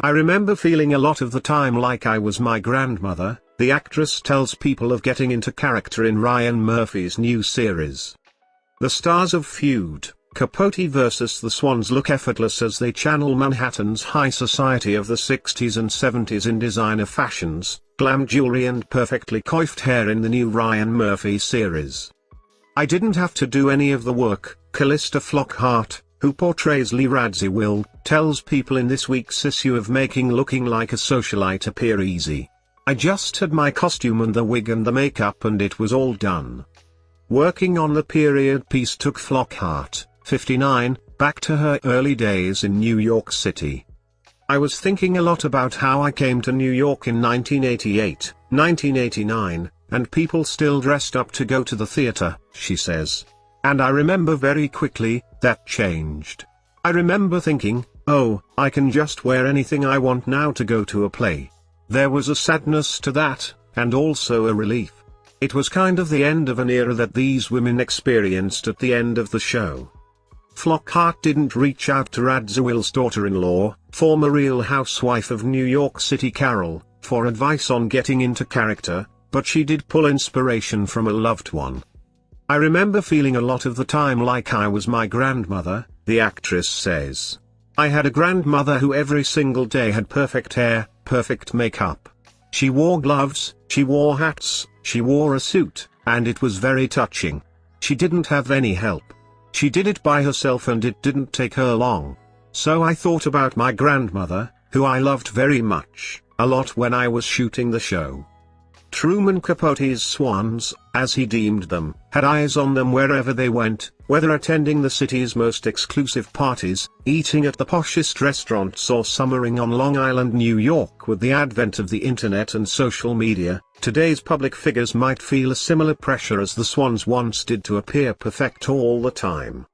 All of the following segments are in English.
I remember feeling a lot of the time like I was my grandmother. The actress tells people of getting into character in Ryan Murphy's new series. The stars of Feud, Capote vs. the Swans look effortless as they channel Manhattan's high society of the 60s and 70s in designer fashions, glam jewelry and perfectly coiffed hair in the new Ryan Murphy series. I didn't have to do any of the work, Calista Flockhart, who portrays Lee Radziwill, tells people in this week's issue of making looking like a socialite appear easy. I just had my costume and the wig and the makeup and it was all done. Working on the period piece took Flockhart, 59, back to her early days in New York City. I was thinking a lot about how I came to New York in 1988, 1989, and people still dressed up to go to the theater, she says. And I remember very quickly, that changed. I remember thinking, oh, I can just wear anything I want now to go to a play. There was a sadness to that, and also a relief. It was kind of the end of an era that these women experienced at the end of the show. Flockhart didn't reach out to Radziwill's daughter-in-law, former Real Housewife of New York City Carol, for advice on getting into character, but she did pull inspiration from a loved one. I remember feeling a lot of the time like I was my grandmother, the actress says. I had a grandmother who every single day had perfect hair, perfect makeup. She wore gloves, she wore hats, she wore a suit, and it was very touching. She didn't have any help. She did it by herself and it didn't take her long. So I thought about my grandmother, who I loved very much, a lot when I was shooting the show. Truman Capote's swans, as he deemed them, had eyes on them wherever they went, whether attending the city's most exclusive parties, eating at the poshest restaurants or summering on Long Island, New York. With the advent of the internet and social media, today's public figures might feel a similar pressure as the swans once did to appear perfect all the time.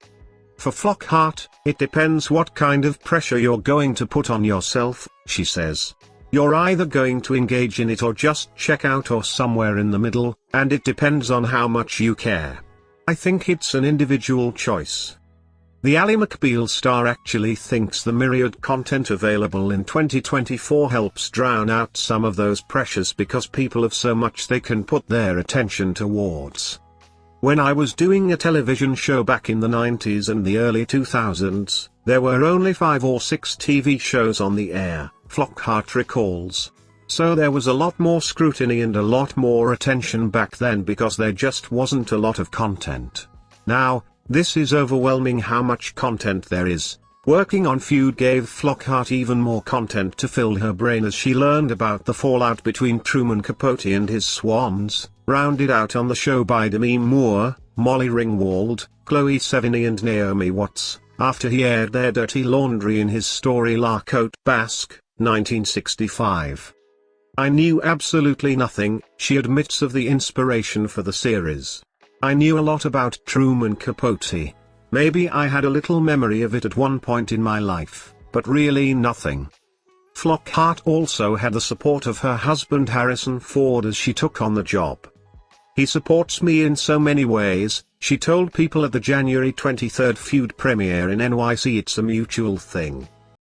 For Flockhart, it depends what kind of pressure you're going to put on yourself, she says. You're either going to engage in it or just check out or somewhere in the middle, and it depends on how much you care. I think it's an individual choice. The Ally McBeal star actually thinks the myriad content available in 2024 helps drown out some of those pressures because people have so much they can put their attention towards. When I was doing a television show back in the 90s and the early 2000s, there were only 5 or 6 TV shows on the air, Flockhart recalls. So there was a lot more scrutiny and a lot more attention back then because there just wasn't a lot of content. Now, this is overwhelming how much content there is. Working on Feud gave Flockhart even more content to fill her brain as she learned about the fallout between Truman Capote and his swans, rounded out on the show by Demi Moore, Molly Ringwald, Chloe Sevigny and Naomi Watts, after he aired their dirty laundry in his story La Côte Basque, 1965. I knew absolutely nothing, she admits, of the inspiration for the series. I knew a lot about Truman Capote. Maybe I had a little memory of it at one point in my life, but really nothing. Flockhart also had the support of her husband Harrison Ford as she took on the job. He supports me in so many ways, she told people at the January 23 Feud premiere in NYC. It's a mutual thing.